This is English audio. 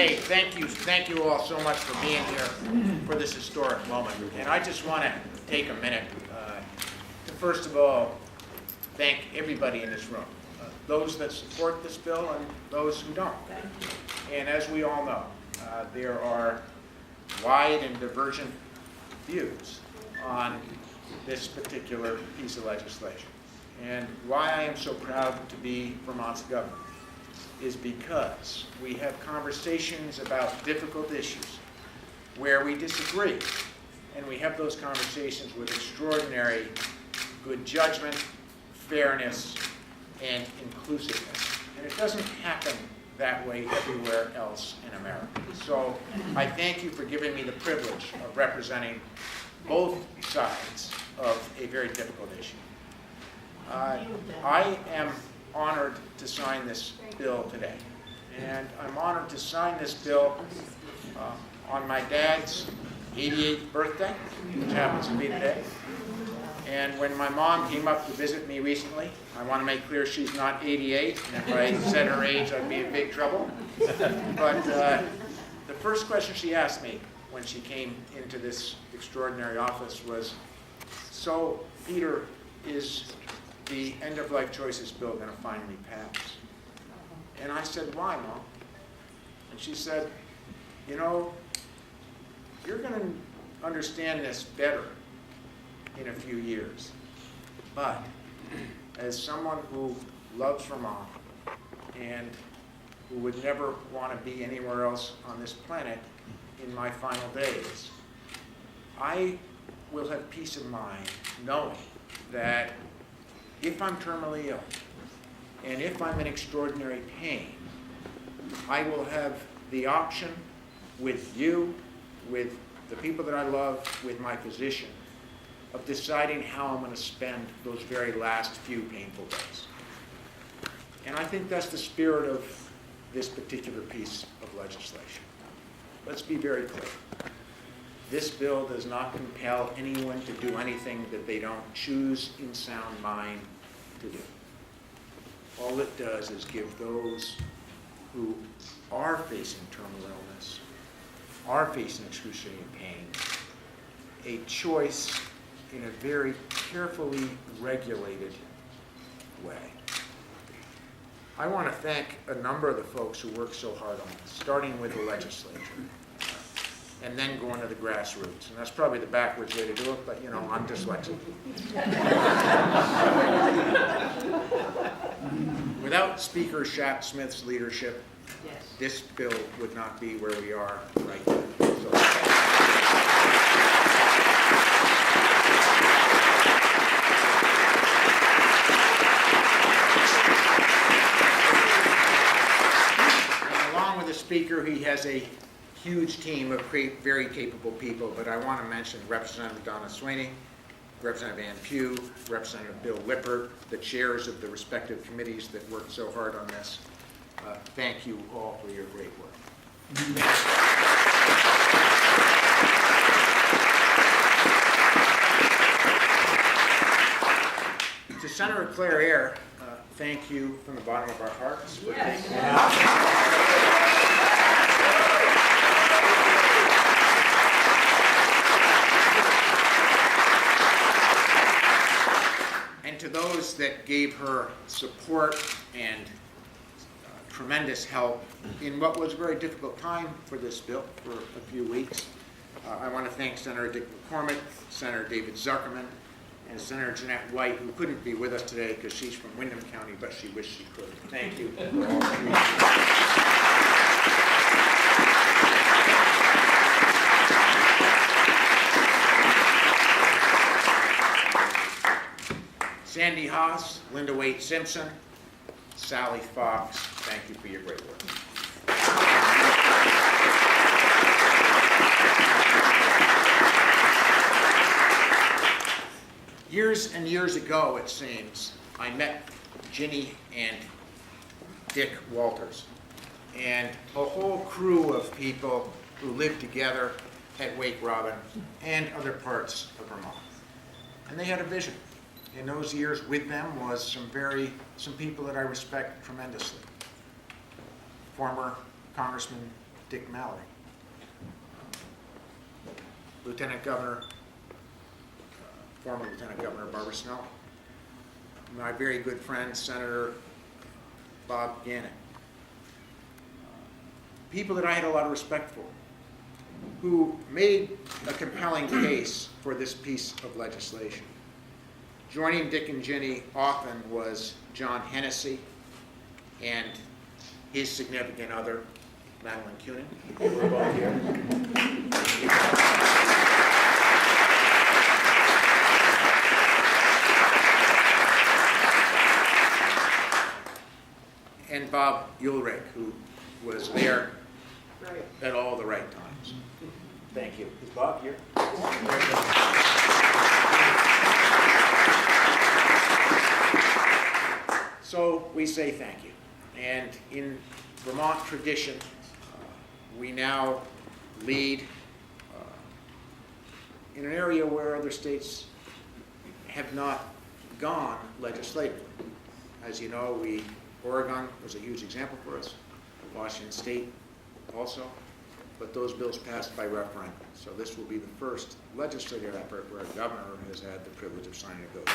Hey, thank you all so much for being here for this historic moment. And I just want to take a minute to first of all thank everybody in this room, those that support this bill and those who don't. And as we all know, there are wide and divergent views on this particular piece of legislation. And why I am so proud to be Vermont's governor is because we have conversations about difficult issues where we disagree, and we have those conversations with extraordinary good judgment, fairness, and inclusiveness. And it doesn't happen that way everywhere else in America. So I thank you for giving me the privilege of representing both sides of a very difficult issue. I am honored to sign this bill today. And I'm honored to sign this bill on my dad's 88th birthday, which happens to be today. And when my mom came up to visit me recently, I want to make clear she's not 88, and if I said her age, I'd be in big trouble. But the first question she asked me when she came into this extraordinary office was, so, Peter, is the end-of-life choices bill going to finally pass? And I said, why, Mom? And she said, you know, you're going to understand this better in a few years. But as someone who loves Vermont and who would never want to be anywhere else on this planet in my final days, I will have peace of mind knowing that if I'm terminally ill and if I'm in extraordinary pain, I will have the option with you, with the people that I love, with my physician, of deciding how I'm going to spend those very last few painful days. And I think that's the spirit of this particular piece of legislation. Let's be very clear. This bill does not compel anyone to do anything that they don't choose in sound mind to do. All it does is give those who are facing terminal illness, are facing excruciating pain, a choice in a very carefully regulated way. I want to thank a number of the folks who worked so hard on this, starting with the legislature, and then going to the grassroots. And that's probably the backwards way to do it, but you know, I'm dyslexic. Without Speaker Smith's leadership, this bill would not be where we are right now. And along with the Speaker, he has a huge team of very capable people, but I want to mention Representative Donna Sweeney, Representative Ann Pugh, Representative Bill Lippert, the chairs of the respective committees that worked so hard on this. Thank you all for your great work. To Senator Claire Ayer, thank you from the bottom of our hearts for taking And to those that gave her support and tremendous help in what was a very difficult time for this bill for a few weeks. I want to thank Senator Dick McCormick, Senator David Zuckerman, and Senator Jeanette White, who couldn't be with us today because she's from Windham County, but she wished she could. Thank you. Sandy Haas, Linda Waite Simpson, Sally Fox, thank you for your great work. Years and years ago, it seems, I met Ginny and Dick Walters and a whole crew of people who lived together at Wake Robin and other parts of Vermont. And they had a vision. In those years with them was some people that I respect tremendously. Former Congressman Dick Mallory. Lieutenant Governor, former Lieutenant Governor Barbara Snell. My very good friend, Senator Bob Gannon. People that I had a lot of respect for, who made a compelling case for this piece of legislation. Joining Dick and Ginny often was John Hennessy and his significant other, Madeline Kunin. We're both here. And Bob Ulrich, who was there at all the right times. Thank you. Is Bob here? So we say thank you. And in Vermont tradition, we now lead in an area where other states have not gone legislatively. As you know, Oregon was a huge example for us, Washington State also, but those bills passed by referendum. So this will be the first legislative effort where a governor has had the privilege of signing a bill.